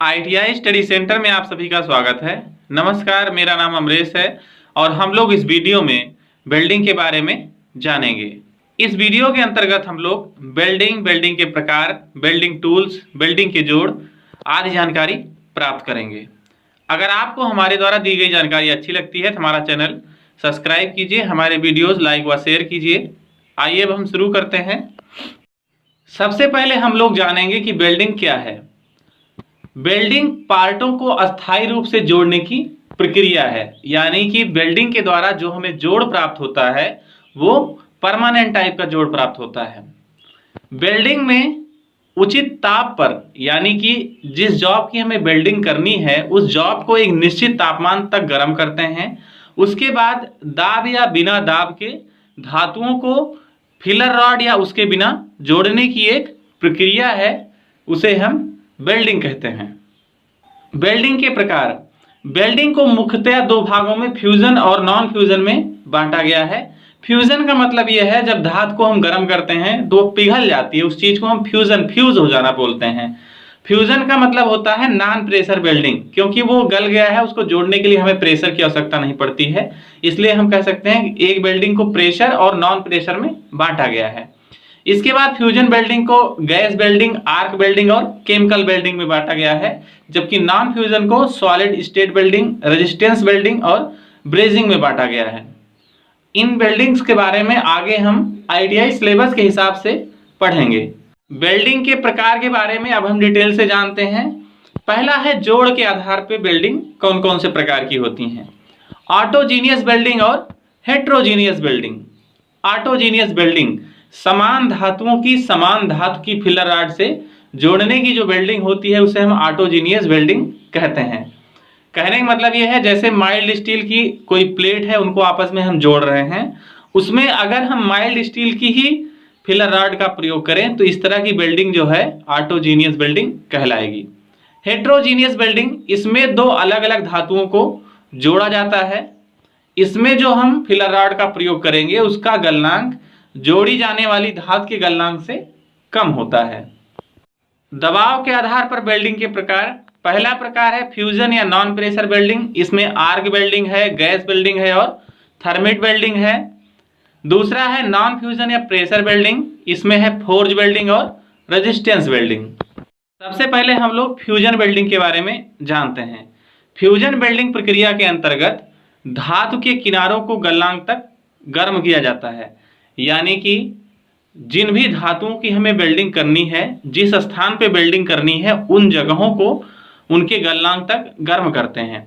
ITI study centre में आप सभी का स्वागत है। नमस्कार, मेरा नाम अमरेश है और हम लोग इस वीडियो में वेल्डिंग के बारे में जानेंगे। इस वीडियो के अंतर्गत हम लोग वेल्डिंग के प्रकार, वेल्डिंग टूल्स, वेल्डिंग के जोड़ आदि जानकारी प्राप्त करेंगे। अगर आपको हमारे द्वारा दी गई जानकारी अच्छी लगती है तो हमारा चैनल सब्सक्राइब कीजिए, हमारे वीडियोज़ लाइक व शेयर कीजिए। आइए अब हम शुरू करते हैं। सबसे पहले हम लोग जानेंगे कि वेल्डिंग क्या है। वेल्डिंग पार्टों को अस्थायी रूप से जोड़ने की प्रक्रिया है, यानी कि वेल्डिंग के द्वारा जो हमें जोड़ प्राप्त होता है वो परमानेंट टाइप का जोड़ प्राप्त होता है। वेल्डिंग में उचित ताप पर, यानी कि जिस जॉब की हमें वेल्डिंग करनी है उस जॉब को एक निश्चित तापमान तक गर्म करते हैं। उसके बाद दाब या बिना दाब के धातुओं को फिलर रॉड या उसके बिना जोड़ने की एक प्रक्रिया है, उसे हम वेल्डिंग कहते हैं। वेल्डिंग के प्रकार, वेल्डिंग को मुख्यतः दो भागों में फ्यूजन और नॉन फ्यूजन में बांटा गया है। फ्यूजन का मतलब यह है जब धातु को हम गर्म करते हैं तो पिघल जाती है, उस चीज को हम फ्यूज हो जाना बोलते हैं। फ्यूजन का मतलब होता है नॉन प्रेशर वेल्डिंग, क्योंकि वो गल गया है उसको जोड़ने के लिए हमें प्रेशर की आवश्यकता नहीं पड़ती है, इसलिए हम कह सकते हैं एक वेल्डिंग को प्रेशर और नॉन प्रेशर में बांटा गया है। इसके बाद फ्यूजन वेल्डिंग को गैस वेल्डिंग, आर्क वेल्डिंग और केमिकल वेल्डिंग में बांटा गया है, जबकि नॉन फ्यूजन को solid state welding, resistance welding और ब्रेजिंग में बांटा गया है। इन वेल्डिंग्स के बारे में आगे हम ITI सिलेबस के हिसाब से पढ़ेंगे। वेल्डिंग के प्रकार के बारे में अब हम डिटेल से जानते हैं। पहला है जोड़ के आधार पर वेल्डिंग कौन कौन से प्रकार की होती हैं। ऑटोजीनियस वेल्डिंग और हेट्रोजीनियस वेल्डिंग। ऑटोजीनियस वेल्डिंग समान धातुओं की समान धातु की फिलर रॉड से जोड़ने की जो वेल्डिंग होती है उसे हम ऑटोजीनियस वेल्डिंग कहते हैं। कहने का मतलब यह है जैसे माइल्ड स्टील की कोई प्लेट है, उनको आपस में हम जोड़ रहे हैं, उसमें अगर हम माइल्ड स्टील की ही फिलर रॉड का प्रयोग करें तो इस तरह की वेल्डिंग जो है ऑटोजीनियस वेल्डिंग कहलाएगी। हेट्रोजीनियस वेल्डिंग, इसमें दो अलग अलग धातुओं को जोड़ा जाता है। इसमें जो हम फिलर रॉड का प्रयोग करेंगे उसका गलनांक जोड़ी जाने वाली धातु के गलनांक से कम होता है। दबाव के आधार पर वेल्डिंग के प्रकार, पहला प्रकार है फ्यूजन या नॉन प्रेशर वेल्डिंग। इसमें आर्क वेल्डिंग है, गैस वेल्डिंग है और थर्मिट वेल्डिंग है। दूसरा है नॉन फ्यूजन या प्रेशर वेल्डिंग, इसमें है फोर्ज वेल्डिंग और रेजिस्टेंस वेल्डिंग। सबसे पहले हम लोग फ्यूजन वेल्डिंग के बारे में जानते हैं। फ्यूजन वेल्डिंग प्रक्रिया के अंतर्गत धातु के किनारों को गलनांक तक गर्म किया जाता है, यानी कि जिन भी धातुओं की हमें वेल्डिंग करनी है, जिस स्थान पे वेल्डिंग करनी है उन जगहों को उनके गलनांक तक गर्म करते हैं।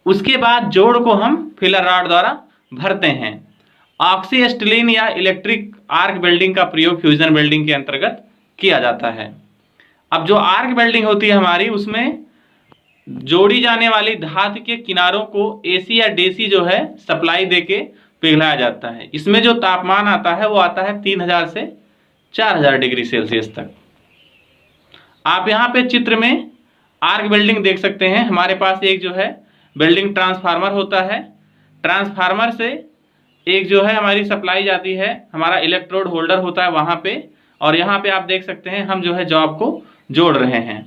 उसके बाद जोड़ को हम फिलर रॉड द्वारा भरते हैं। ऑक्सी एसिटिलीन या इलेक्ट्रिक आर्क वेल्डिंग का प्रयोग फ्यूजन वेल्डिंग के अंतर्गत किया जाता है। अब जो आर्क वेल्डिंग होती है हमारी, उसमें जोड़ी जाने वाली धातु के किनारों को AC या DC जो है सप्लाई देके पिघलाया जाता है। इसमें जो तापमान आता है वो आता है 3000 से 4000 डिग्री सेल्सियस तक। आप यहाँ पे चित्र में आर्क वेल्डिंग देख सकते हैं। हमारे पास एक जो है वेल्डिंग ट्रांसफार्मर होता है, ट्रांसफार्मर से एक जो है हमारी सप्लाई जाती है, हमारा इलेक्ट्रोड होल्डर होता है वहां पे, और यहाँ पे आप देख सकते हैं हम जो है जॉब को जोड़ रहे हैं।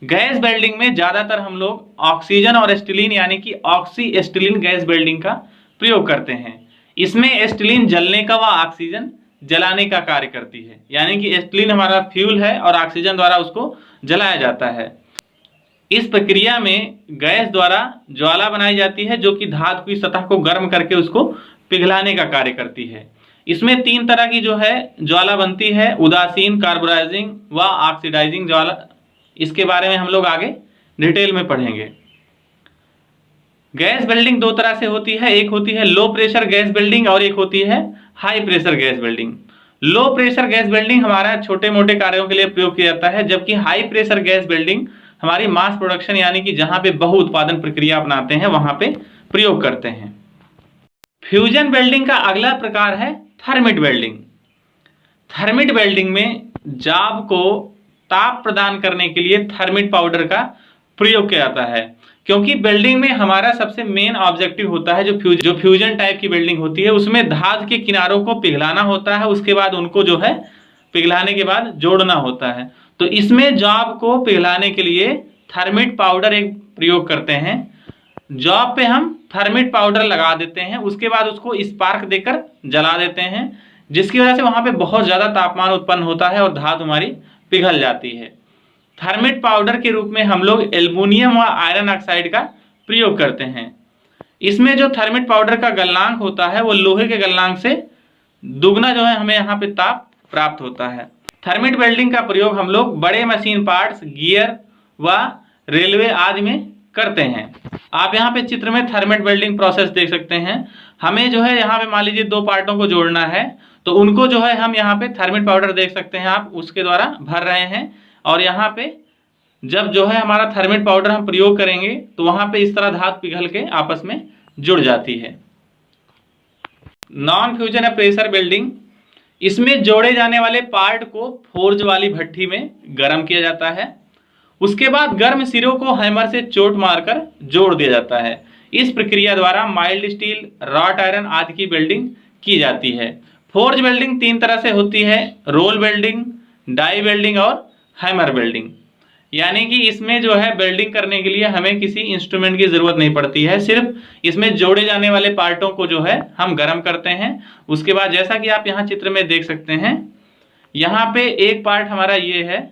गैस वेल्डिंग में ज्यादातर हम लोग ऑक्सीजन और एसिटिलीन यानी कि ऑक्सी एसिटिलीन गैस वेल्डिंग का प्रयोग करते हैं। इसमें एसिटिलीन जलने का व ऑक्सीजन जलाने का कार्य करती है, यानी कि एसिटिलीन हमारा फ्यूल है और ऑक्सीजन द्वारा उसको जलाया जाता है। इस प्रक्रिया में गैस द्वारा ज्वाला बनाई जाती है जो कि धातु की सतह को गर्म करके उसको पिघलाने का कार्य करती है। इसमें 3 तरह की जो है ज्वाला बनती है, उदासीन, कार्बोराइजिंग व ऑक्सीडाइजिंग ज्वाला। इसके बारे में हम लोग आगे डिटेल में पढ़ेंगे। गैस वेल्डिंग 2 तरह से होती है, एक होती है लो प्रेशर गैस वेल्डिंग और एक होती है high pressure gas welding. Low pressure gas welding हमारा छोटे मोटे कार्यों के लिए प्रयोग किया जाता है, जबकि हाई प्रेशर गैस वेल्डिंग हमारी मास प्रोडक्शन यानी कि जहां पे बहु उत्पादन प्रक्रिया अपनाते हैं वहां पे प्रयोग करते हैं। फ्यूजन वेल्डिंग का अगला प्रकार है थर्मिट वेल्डिंग। थर्मिट वेल्डिंग में जॉब को ताप प्रदान करने के लिए थर्मिट पाउडर का प्रयोग किया जाता है, क्योंकि वेल्डिंग में हमारा सबसे मेन ऑब्जेक्टिव होता है जो फ्यूजन टाइप की वेल्डिंग होती है उसमें धातु के किनारों को पिघलाना होता है, उसके बाद उनको जो है पिघलाने के बाद जोड़ना होता है। तो इसमें जॉब को पिघलाने के लिए थर्मिट पाउडर एक प्रयोग करते हैं। जॉब पे हम थर्मिट पाउडर लगा देते हैं, उसके बाद उसको स्पार्क देकर जला देते हैं, जिसकी वजह से वहां पे बहुत ज्यादा तापमान उत्पन्न होता है और धातु हमारी पिघल जाती है। थर्मिट पाउडर के रूप में हम लोग एल्युमिनियम व आयरन ऑक्साइड का प्रयोग करते हैं। इसमें जो थर्मिट पाउडर का गलनांक होता है वो लोहे के गलनांक से दुगना जो है हमें यहाँ पे ताप प्राप्त होता है। थर्मिट वेल्डिंग का प्रयोग हम लोग बड़े मशीन पार्ट्स, गियर व रेलवे आदि में करते हैं। आप यहाँ पे चित्र में थर्मिट वेल्डिंग प्रोसेस देख सकते हैं। हमें जो है यहाँ पे मान लीजिए दो पार्टों को जोड़ना है, तो उनको जो है हम यहाँ पे थर्मिट पाउडर देख सकते हैं आप उसके द्वारा भर रहे हैं, और यहाँ पे जब जो है हमारा थर्मिट पाउडर हम प्रयोग करेंगे तो वहां पे इस तरह धातु पिघल के आपस में जुड़ जाती है। नॉन फ्यूजन प्रेशर वेल्डिंग, इसमें जोड़े जाने वाले पार्ट को फोर्ज वाली भट्ठी में गर्म किया जाता है, उसके बाद गर्म सिरों को हैमर से चोट मारकर जोड़ दिया जाता है। इस प्रक्रिया द्वारा माइल्ड स्टील, रॉट आयरन आदि की वेल्डिंग की जाती है। फोर्ज वेल्डिंग तीन तरह से होती है, रोल वेल्डिंग, डाई वेल्डिंग और हैमर वेल्डिंग। यानी कि इसमें जो है वेल्डिंग करने के लिए हमें किसी इंस्ट्रूमेंट की जरूरत नहीं पड़ती है, सिर्फ इसमें जोड़े जाने वाले पार्टों को जो है हम गर्म करते हैं। उसके बाद जैसा कि आप यहाँ चित्र में देख सकते हैं, यहाँ पे एक पार्ट हमारा ये है,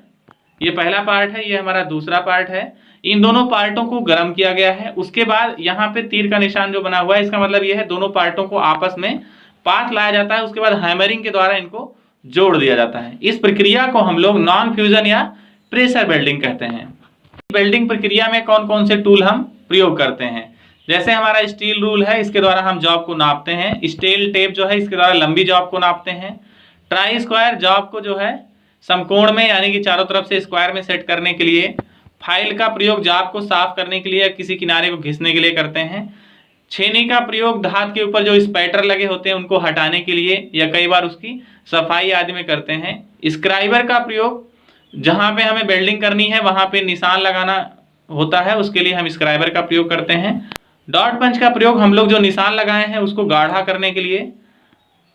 ये पहला पार्ट है, ये हमारा दूसरा पार्ट है। इन दोनों पार्टों को गर्म किया गया है। उसके बाद यहाँ पे तीर का निशान जो बना हुआ है, इसका मतलब ये है दोनों पार्टों को आपस में पास लाया जाता है, उसके बाद हैमरिंग के द्वारा इनको जोड़ दिया जाता है। इस प्रक्रिया को हम लोग नॉन फ्यूजन या प्रेशर वेल्डिंग कहते हैं। वेल्डिंग प्रक्रिया में कौन कौन से टूल हम प्रयोग करते हैं, जैसे हमारा स्टील रूल है, इसके द्वारा हम जॉब को नापते हैं। स्टील टेप जो है, इसके द्वारा लंबी जॉब को नापते हैं। ट्राई स्क्वायर, जॉब को जो है समकोण में यानी कि चारों तरफ से स्क्वायर में सेट करने के लिए। फाइल का प्रयोग जॉब को साफ करने के लिए या किसी किनारे को घिसने के लिए करते हैं। छेनी का प्रयोग धात के ऊपर जो स्पैटर लगे होते हैं उनको हटाने के लिए या कई बार उसकी सफाई आदि में करते हैं। स्क्राइबर का प्रयोग जहां पे हमें वेल्डिंग करनी है वहां पे निशान लगाना होता है, उसके लिए हम स्क्राइबर का प्रयोग करते हैं। डॉट पंच का प्रयोग हम लोग जो निशान लगाए हैं उसको गाढ़ा करने के लिए।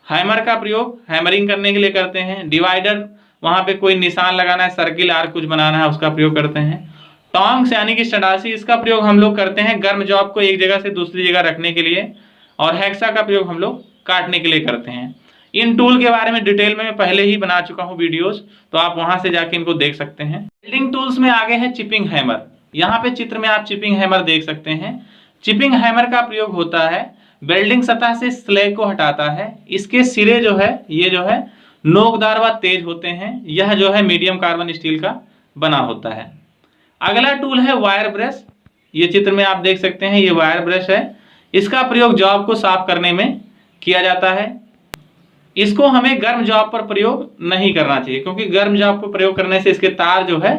हैमर का प्रयोग हैमरिंग करने के लिए करते हैं। डिवाइडर, वहां पे कोई निशान लगाना है, सर्किल आर्क कुछ बनाना है, उसका प्रयोग करते हैं। टोंग्स यानी कि संडासी, इसका प्रयोग हम लोग करते हैं गर्म जॉब को एक जगह से दूसरी जगह रखने के लिए। और हैक्सा का प्रयोग हम लोग काटने के लिए करते हैं। इन टूल के बारे में डिटेल में मैं पहले ही बना चुका हूं वीडियोस, तो आप वहां से जाके इनको देख सकते हैं। वेल्डिंग टूल्स में आगे है चिपिंग हैमर। यहाँ पे चित्र में आप चिपिंग हैमर देख सकते हैं। चिपिंग हैमर का प्रयोग होता है वेल्डिंग सतह से स्लैग को हटाता है। इसके सिरे जो है ये जो है नोकदार व तेज होते हैं। यह जो है मीडियम कार्बन स्टील का बना होता है। अगला टूल है वायर ब्रश। ये चित्र में आप देख सकते हैं, ये वायर ब्रश है। इसका प्रयोग जॉब को साफ करने में किया जाता है। इसको हमें गर्म जॉब पर प्रयोग नहीं करना चाहिए, क्योंकि गर्म जॉब पर प्रयोग करने से इसके तार जो है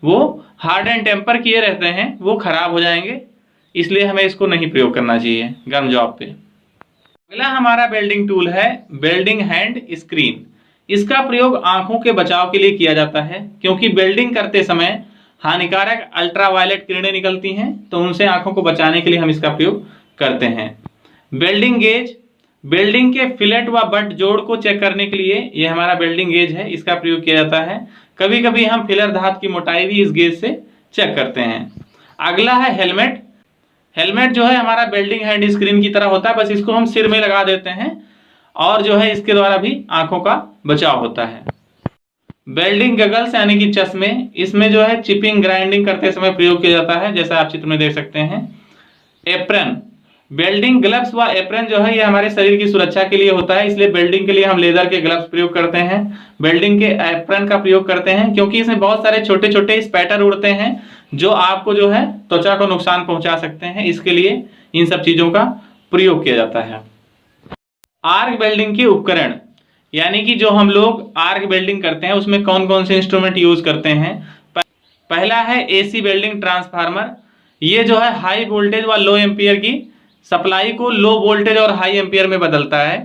वो हार्ड एंड टेम्पर किए रहते हैं, वो खराब हो जाएंगे, इसलिए हमें इसको नहीं प्रयोग करना चाहिए गर्म जॉब पे। अगला हमारा वेल्डिंग टूल है वेल्डिंग हैंड स्क्रीन। इसका प्रयोग आंखों के बचाव के लिए किया जाता है, क्योंकि वेल्डिंग करते समय हानिकारक अल्ट्रावायलेट किरणें निकलती हैं, तो उनसे आंखों को बचाने के लिए हम इसका प्रयोग करते हैं। वेल्डिंग गेज, वेल्डिंग के फिलेट व बट जोड़ को चेक करने के लिए यह हमारा वेल्डिंग गेज है, इसका प्रयोग किया जाता है। कभी कभी हम फिलर धात की मोटाई भी इस गेज से चेक करते हैं। अगला है हेलमेट। हेलमेट जो है हमारा वेल्डिंग हैंड स्क्रीन की तरह होता है, बस इसको हम सिर में लगा देते हैं और जो है इसके द्वारा भी आंखों का बचाव होता है। वेल्डिंग गगल्स यानी कि चश्मे, इसमें जो है चिपिंग ग्राइंडिंग करते समय प्रयोग किया जाता है, जैसा आप चित्र में देख सकते हैं। एप्रन, वेल्डिंग ग्लव्स व एप्रन जो है ये हमारे शरीर की सुरक्षा के लिए होता है, इसलिए वेल्डिंग के लिए हम लेदर के ग्लव्स प्रयोग करते हैं। वेल्डिंग के एप्रन का प्रयोग करते हैं क्योंकि इसमें बहुत सारे छोटे छोटे स्पैटर उड़ते हैं जो आपको जो है त्वचा को नुकसान पहुंचा सकते हैं, इसके लिए इन सब चीजों का प्रयोग किया जाता है। आर्क वेल्डिंग के उपकरण, यानी कि जो हम लोग आर्क वेल्डिंग करते हैं उसमें कौन कौन से इंस्ट्रूमेंट यूज करते हैं। पहला है एसी वेल्डिंग ट्रांसफार्मर। ये जो है हाई वोल्टेज व लो एम्पियर की सप्लाई को लो वोल्टेज और हाई एम्पियर में बदलता है।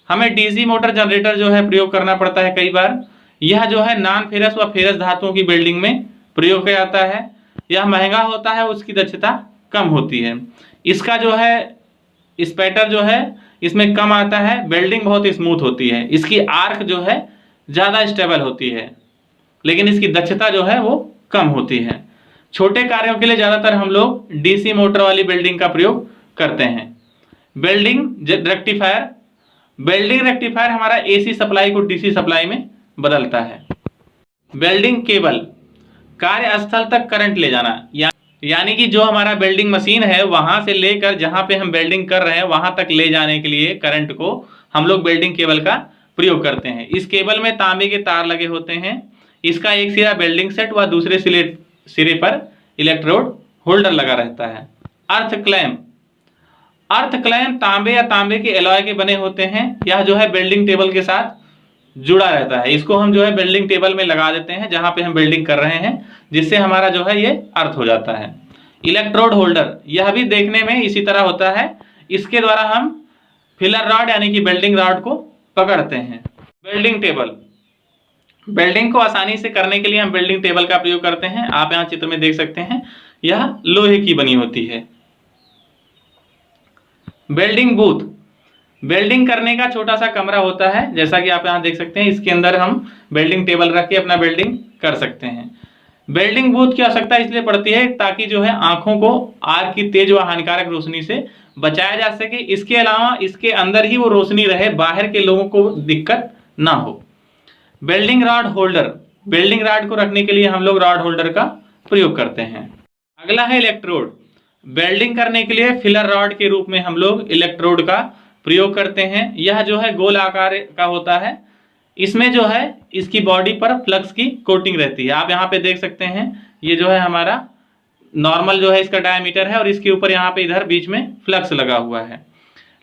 हमें डीसी मोटर जनरेटर जो है प्रयोग करना पड़ता है कई बार। यह जो है नॉन फेरस व फेरस धातुओं की वेल्डिंग में प्रयोग किया जाता है। यह महंगा होता है, उसकी दक्षता कम होती है। इसका जो है स्पैटर जो है इसमें कम आता है, वेल्डिंग बहुत स्मूथ होती है, इसकी आर्क जो है ज़्यादा स्टेबल होती है। लेकिन इसकी दक्षता जो है वो कम होती है। छोटे कार्यों के लिए ज्यादातर हम लोग डीसी मोटर वाली वेल्डिंग का प्रयोग करते हैं। वेल्डिंग रेक्टिफायर, वेल्डिंग रेक्टिफायर हमारा एसी सप्लाई को डीसी सप्लाई में बदलता है। वेल्डिंग केबल, कार्यस्थल तक करंट ले जाना, यानी कि जो हमारा वेल्डिंग मशीन है वहां से लेकर जहां पे हम वेल्डिंग कर रहे हैं वहां तक ले जाने के लिए करंट को हम लोग वेल्डिंग केबल का प्रयोग करते हैं। इस केबल में तांबे के तार लगे होते हैं। इसका एक सिरा वेल्डिंग सेट व दूसरे सिरे पर इलेक्ट्रोड होल्डर लगा रहता है। अर्थ क्लैंप, अर्थ क्लैंप तांबे या तांबे के एलॉय के बने होते हैं। यह जो है वेल्डिंग टेबल के साथ जुड़ा रहता है। इसको हम जो है वेल्डिंग टेबल में लगा देते हैं जहां पे हम वेल्डिंग कर रहे हैं, जिससे हमारा जो है ये अर्थ हो जाता है। इलेक्ट्रोड होल्डर, यह भी देखने में इसी तरह होता है। इसके द्वारा हम फिलर रॉड यानी कि वेल्डिंग रॉड को पकड़ते हैं। वेल्डिंग टेबल, वेल्डिंग को आसानी से करने के लिए हम वेल्डिंग टेबल का प्रयोग करते हैं। आप यहाँ चित्र में देख सकते हैं, यह लोहे की बनी होती है। वेल्डिंग बूथ, वेल्डिंग करने का छोटा सा कमरा होता है, जैसा कि आप यहाँ देख सकते हैं। इसके अंदर हम वेल्डिंग टेबल रख के अपना वेल्डिंग कर सकते हैं। वेल्डिंग बूथ की आवश्यकता इसलिए पड़ती है ताकि जो है आंखों को आग की तेज व हानिकारक रोशनी से बचाया जा सके। इसके अलावा इसके अंदर ही वो रोशनी रहे, बाहर के लोगों को दिक्कत ना हो। Welding rod holder, welding rod को रखने के लिए हम लोग रॉड होल्डर का प्रयोग करते हैं। अगला है इलेक्ट्रोड, वेल्डिंग करने के लिए फिलर रॉड के रूप में हम लोग इलेक्ट्रोड का प्रयोग करते हैं। यह जो है गोल आकार का होता है। इसमें जो है इसकी बॉडी पर फ्लक्स की कोटिंग रहती है। आप यहाँ पे देख सकते हैं, ये जो है हमारा नॉर्मल जो है इसका डायमीटर है और इसके ऊपर यहाँ पे इधर बीच में फ्लक्स लगा हुआ है।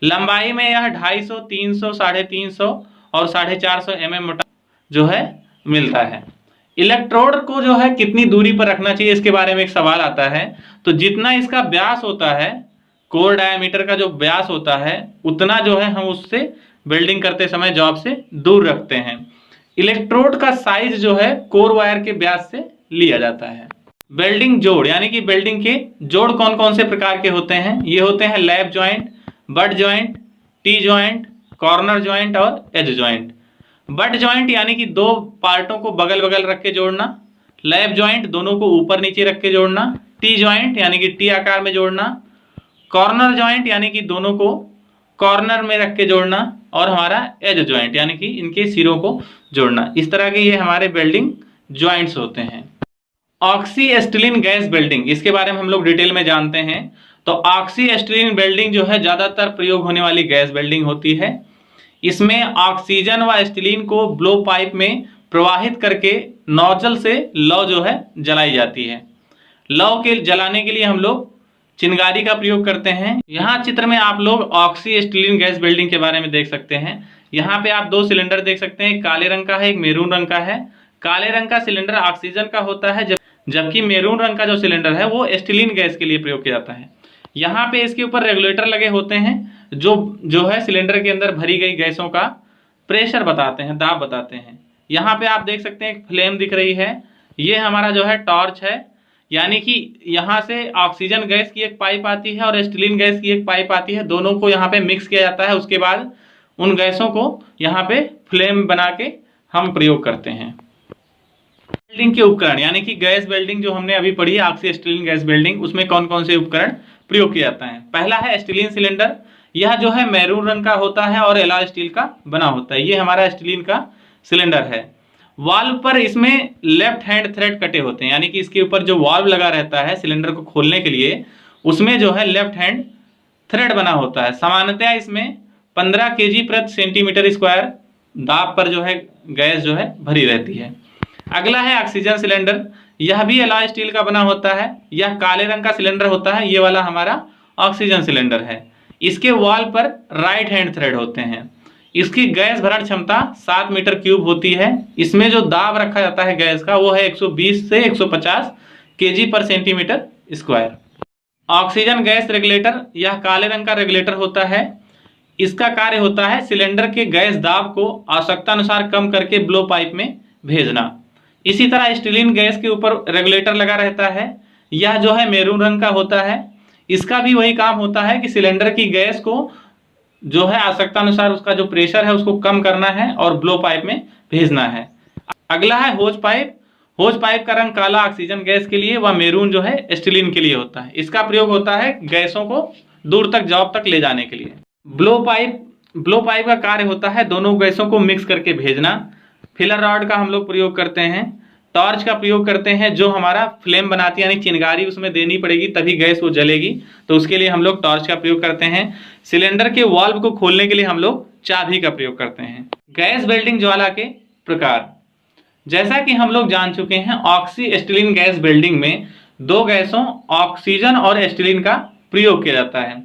लंबाई में यह 250, 300, 350 और 450 mm मोटा जो है मिलता है। इलेक्ट्रोड को जो है कितनी दूरी पर रखना चाहिए, इसके बारे में एक सवाल आता है। तो जितना इसका व्यास होता है, कोर डायमीटर का जो व्यास होता है, उतना जो है हम उससे वेल्डिंग करते समय जॉब से दूर रखते हैं। इलेक्ट्रोड का साइज जो है कोर वायर के व्यास से लिया जाता है। वेल्डिंग जोड़, यानी कि वेल्डिंग के जोड़ कौन कौन से प्रकार के होते हैं? ये होते हैं lap joint, butt joint, T joint, corner joint और एज जॉइंट। बट जॉइंट यानी कि दो पार्टों को बगल बगल रख के जोड़ना। लैप जॉइंट दोनों को ऊपर नीचे रख के जोड़ना। टी जॉइंट यानी कि टी आकार में जोड़ना। कॉर्नर जॉइंट यानी कि दोनों को कॉर्नर में रख के जोड़ना। और हमारा एज जॉइंट यानी कि इनके सिरों को जोड़ना। इस तरह के ये हमारे वेल्डिंग जॉइंट्स होते हैं। ऑक्सी एस्टिलीन गैस वेल्डिंग, इसके बारे में हम लोग डिटेल में जानते हैं। तो ऑक्सी एस्टिलीन वेल्डिंग जो है ज्यादातर प्रयोग होने वाली गैस वेल्डिंग होती है। इसमें ऑक्सीजन व एस्टिलीन को ब्लो पाइप में प्रवाहित करके नोजल से लौ जो है जलाई जाती है। लौ के जलाने के लिए हम लोग चिंगारी का प्रयोग करते हैं। यहाँ चित्र में आप लोग ऑक्सी एस्टिलीन गैस वेल्डिंग के बारे में देख सकते हैं। यहाँ पे आप दो सिलेंडर देख सकते हैं, एक काले रंग का है, एक मैरून रंग का है। काले रंग का सिलेंडर ऑक्सीजन का होता है, जबकि मैरून रंग का जो सिलेंडर है वो एस्टिलीन गैस के लिए प्रयोग किया जाता है। यहाँ पे इसके ऊपर रेगुलेटर लगे होते हैं जो है सिलेंडर के अंदर भरी गई गैसों का प्रेशर बताते हैं, दाब बताते हैं। यहाँ पे आप देख सकते हैं एक फ्लेम दिख रही है, ये हमारा जो है टॉर्च है। यानी कि यहाँ से ऑक्सीजन गैस की एक पाइप आती है और एस्टिलीन गैस की एक पाइप आती है, दोनों को यहाँ पे मिक्स किया जाता है। उसके बाद उन गैसों को यहाँ पे फ्लेम बना के हम प्रयोग करते हैं। वेल्डिंग के उपकरण, यानी कि गैस वेल्डिंग जो हमने अभी पढ़ी है ऑक्सी एस्टिलीन गैस वेल्डिंग, उसमें कौन कौन से उपकरण प्रयोग किया जाता है? पहला है एस्टिलीन सिलेंडर। यह जो है मैरून रंग का होता है और एलॉय स्टील का बना होता है। ये हमारा एस्टिलीन का सिलेंडर है। वाल्व पर इसमें लेफ्ट हैंड थ्रेड कटे होते हैं, यानी कि इसके ऊपर जो वाल्व लगा रहता है सिलेंडर को खोलने के लिए, उसमें जो है लेफ्ट हैंड थ्रेड बना होता है। सामान्यतः इसमें 15 kg प्रति सेंटीमीटर स्क्वायर दाब पर जो है गैस जो है भरी रहती है। अगला है ऑक्सीजन सिलेंडर। यह भी एलॉय स्टील का बना होता है। यह काले रंग का सिलेंडर होता है। ये वाला हमारा ऑक्सीजन सिलेंडर है। इसके वॉल पर राइट हैंड थ्रेड होते हैं। इसकी गैस भरण क्षमता 7 मीटर क्यूब होती है। इसमें जो दाब रखा जाता है गैस का वो है 120 से 150 kg पर centimetre square. Oxygen gas regulator, यह काले रंग का रेगुलेटर होता है। इसका कार्य होता है सिलेंडर के गैस दाब को आवश्यकता अनुसार कम करके ब्लो पाइप में भेजना। इसी तरह एस्टिलीन गैस के ऊपर रेगुलेटर लगा रहता है। यह जो है मैरून रंग का होता है। इसका भी वही काम होता है कि सिलेंडर की गैस को जो है आवश्यकता अनुसार उसका जो प्रेशर है उसको कम करना है और ब्लो पाइप में भेजना है। अगला है होज पाइप। होज पाइप का रंग काला ऑक्सीजन गैस के लिए, व मेरून जो है एस्टिलीन के लिए होता है। इसका प्रयोग होता है गैसों को दूर तक जॉब तक ले जाने के लिए। ब्लो पाइप का कार्य होता है दोनों गैसों को मिक्स करके भेजना। फिलर रॉड का हम लोग प्रयोग करते हैं। टॉर्च का प्रयोग करते हैं, जो हमारा फ्लेम बनाती है, यानी चिंगारी उसमें देनी पड़ेगी तभी गैस वो जलेगी, तो उसके लिए हम लोग टॉर्च का प्रयोग करते हैं। सिलेंडर के वाल्व को खोलने के लिए हम लोग चाबी का प्रयोग करते हैं। गैस वेल्डिंग ज्वाला के प्रकार, जैसा कि हम लोग जान चुके हैं, ऑक्सी एस्टिलीन गैस वेल्डिंग में दो गैसों ऑक्सीजन और एस्टिलीन का प्रयोग किया जाता है।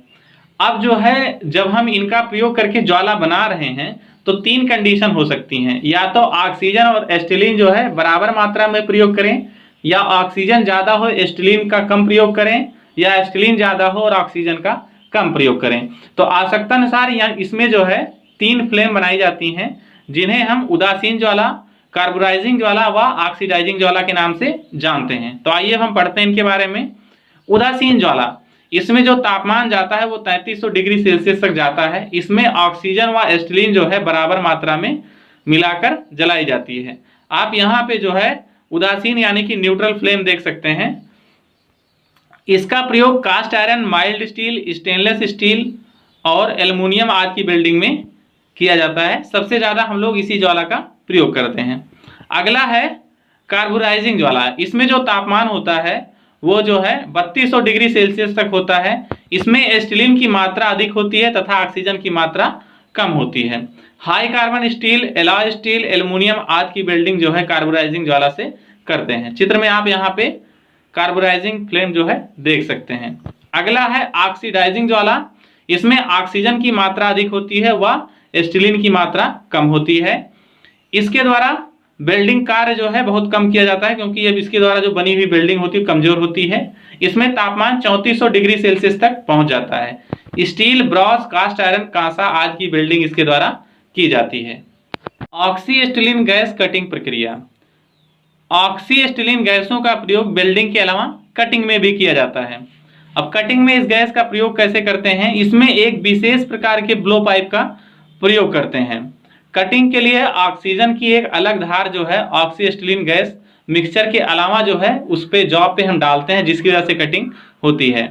अब जो है जब हम इनका प्रयोग करके ज्वाला बना रहे हैं तो तीन कंडीशन हो सकती हैं, या तो ऑक्सीजन और एस्टिलीन जो है बराबर मात्रा में प्रयोग करें, या ऑक्सीजन ज्यादा हो एस्टिलीन का कम प्रयोग करें, या एस्टिलीन ज्यादा हो और ऑक्सीजन का कम प्रयोग करें। तो आवश्यकता अनुसार यहाँ इसमें जो है तीन फ्लेम बनाई जाती हैं, जिन्हें हम उदासीन ज्वाला, कार्बोराइजिंग ज्वाला व ऑक्सीडाइजिंग ज्वाला के नाम से जानते हैं। तो आइए हम पढ़ते हैं इनके बारे में। उदासीन ज्वाला, इसमें जो तापमान जाता है वो 3300 डिग्री सेल्सियस तक जाता है। इसमें ऑक्सीजन व एस्टिलीन जो है बराबर मात्रा में मिलाकर जलाई जाती है। आप यहाँ पे जो है उदासीन यानी कि न्यूट्रल फ्लेम देख सकते हैं। इसका प्रयोग cast iron, mild steel, stainless steel और एल्युमिनियम आदि की बिल्डिंग में किया जाता है। सबसे ज्यादा हम लोग इसी ज्वाला का प्रयोग करते हैं। अगला है कार्बोराइजिंग ज्वाला। इसमें जो तापमान होता है वो जो है 3200 डिग्री सेल्सियस तक होता है। इसमें एस्टिलीन की मात्रा अधिक होती है तथा ऑक्सीजन की मात्रा कम होती है। High carbon steel, alloy steel, aluminium आदि की वेल्डिंग जो है कार्बोराइजिंग ज्वाला से करते हैं। चित्र में आप यहाँ पे कार्बोराइजिंग फ्लेम जो है देख सकते हैं। अगला है ऑक्सीडाइजिंग ज्वाला। इसमें ऑक्सीजन की मात्रा अधिक होती है व एस्टिलीन की मात्रा कम होती है। इसके द्वारा वेल्डिंग कार्य जो है बहुत कम किया जाता है, क्योंकि अब इसके द्वारा जो बनी हुई वेल्डिंग होती है कमजोर होती है। इसमें तापमान 3400 डिग्री सेल्सियस तक पहुंच जाता है। स्टील, ब्रॉस, कास्ट आयरन, कांसा आदि की वेल्डिंग इसके द्वारा की जाती है। ऑक्सी एस्टिलीन गैस कटिंग प्रक्रिया। ऑक्सी एस्टिलीन गैसों का प्रयोग वेल्डिंग के अलावा कटिंग में भी किया जाता है। अब कटिंग में इस गैस का प्रयोग कैसे करते हैं? इसमें एक विशेष प्रकार के ब्लो पाइप का प्रयोग करते हैं। कटिंग के लिए ऑक्सीजन की एक अलग धार जो है ऑक्सी एस्टिलीन गैस मिक्सचर के अलावा जो है उस पे जॉब पे हम डालते हैं, जिसकी वजह से कटिंग होती है।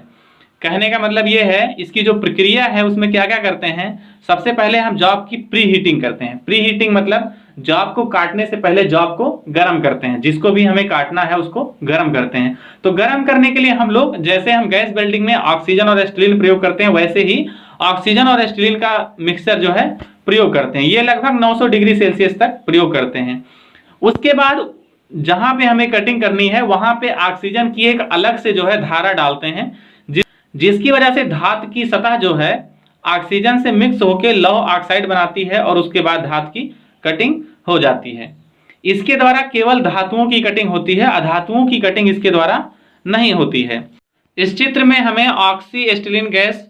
कहने का मतलब ये है, इसकी जो प्रक्रिया है उसमें क्या क्या करते हैं। सबसे पहले हम जॉब की प्री हीटिंग करते हैं। प्री हीटिंग मतलब जॉब को काटने से पहले जॉब को गर्म करते हैं। जिसको भी हमें काटना है उसको गर्म करते हैं। तो गर्म करने के लिए हम लोग, जैसे हम गैस वेल्डिंग में ऑक्सीजन और एस्टिलीन प्रयोग करते हैं, वैसे ही ऑक्सीजन और एस्टिलीन का मिक्सचर जो है प्रयोग करते हैं। ये लगभग 900 डिग्री सेल्सियस तक प्रयोग करते हैं। उसके बाद जहां पे हमें कटिंग करनी है वहां पे ऑक्सीजन की एक अलग से जो है धारा डालते हैं, जिसकी वजह से धातु की सतह जो है ऑक्सीजन से मिक्स होकर लौह ऑक्साइड बनाती है और उसके बाद धातु की कटिंग हो जाती है। इसके द्वारा केवल धातुओं की कटिंग होती है, अधातुओं की कटिंग इसके द्वारा नहीं होती है। इस चित्र में हमें ऑक्सी एस्टिलीन गैस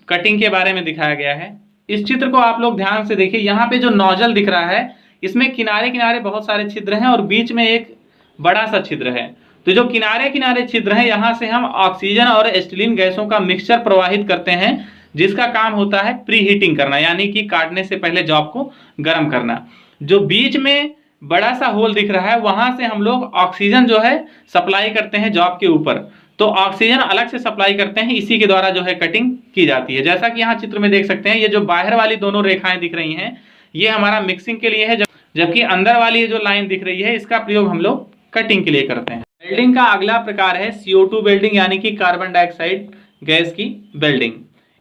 कटिंग के बारे में दिखाया गया है। इस चित्र को आप लोग ध्यान से देखिए। यहाँ पे जो नोजल दिख रहा है इसमें किनारे किनारे बहुत सारे छिद्र हैं और बीच में एक बड़ा सा छिद्र है। तो जो किनारे किनारे छिद्र हैं, यहाँ से हम ऑक्सीजन और एस्टिलीन गैसों का मिक्सचर प्रवाहित करते हैं, जिसका काम होता है प्री हीटिंग करना, यानी कि काटने से पहले जॉब को गर्म करना। जो बीच में बड़ा सा होल दिख रहा है वहां से हम लोग ऑक्सीजन जो है सप्लाई करते हैं जॉब के ऊपर। तो ऑक्सीजन अलग से सप्लाई करते हैं, इसी के द्वारा जो है कटिंग की जाती है। जैसा कि यहाँ चित्र में देख सकते हैं, ये जो बाहर वाली दोनों रेखाएं दिख रही हैं ये हमारा मिक्सिंग के लिए है, जबकि अंदर वाली जो लाइन दिख रही है इसका प्रयोग हम लोग कटिंग के लिए करते हैं। वेल्डिंग का अगला प्रकार है CO2 वेल्डिंग, यानी कि कार्बन डाइऑक्साइड गैस की वेल्डिंग।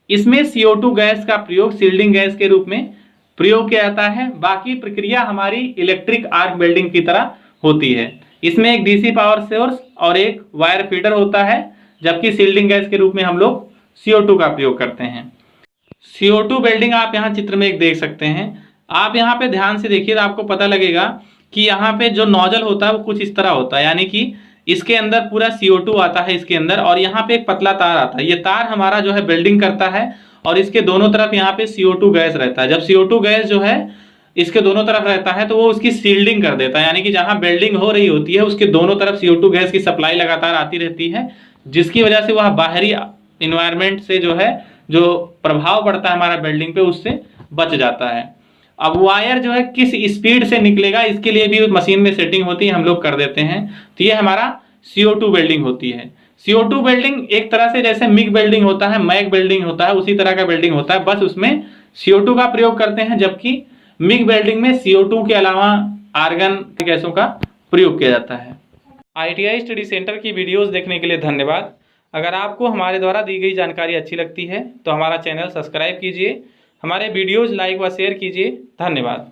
इसमें CO2 गैस का प्रयोग शील्डिंग गैस के रूप में प्रयोग किया जाता है। बाकी प्रक्रिया हमारी इलेक्ट्रिक आर्क वेल्डिंग की तरह होती है। इसमें एक DC पावर सोर्स और एक वायर फीडर होता है, जबकि शील्डिंग गैस के रूप में हम लोग CO2 का प्रयोग करते हैं। CO2 वेल्डिंग आप यहाँ चित्र में एक देख सकते हैं। आप यहाँ पे ध्यान से देखिए तो आपको पता लगेगा कि यहाँ पे जो नोजल होता है वो कुछ इस तरह होता है, यानी कि इसके अंदर पूरा CO2 आता है इसके अंदर, और यहाँ पे एक पतला तार आता है। ये तार हमारा जो है वेल्डिंग करता है और इसके दोनों तरफ यहाँ पे CO2 गैस रहता है। जब CO2 गैस जो है इसके दोनों तरफ रहता है तो वो उसकी शील्डिंग कर देता है, यानी कि जहाँ वेल्डिंग हो रही होती है उसके दोनों तरफ CO2 गैस की सप्लाई लगातार आती रहती है, जिसकी वजह से वह बाहरी इन्वायरमेंट से जो है जो प्रभाव पड़ता है हमारा वेल्डिंग पे उससे बच जाता है। अब वायर जो है किस स्पीड से निकलेगा इसके लिए भी मशीन में सेटिंग होती है, हम लोग कर देते हैं। तो ये हमारा CO2 वेल्डिंग होती है। CO2 वेल्डिंग एक तरह से जैसे मिग वेल्डिंग होता है, मैग वेल्डिंग होता है, उसी तरह का वेल्डिंग होता है, बस उसमें CO2 का प्रयोग करते हैं, जबकि मिग वेल्डिंग में CO2 के अलावा आर्गन गैसों का प्रयोग किया जाता है। ITI स्टडी सेंटर की वीडियोस देखने के लिए धन्यवाद। अगर आपको हमारे द्वारा दी गई जानकारी अच्छी लगती है तो हमारा चैनल सब्सक्राइब कीजिए, हमारे वीडियोज लाइक व शेयर कीजिए। धन्यवाद।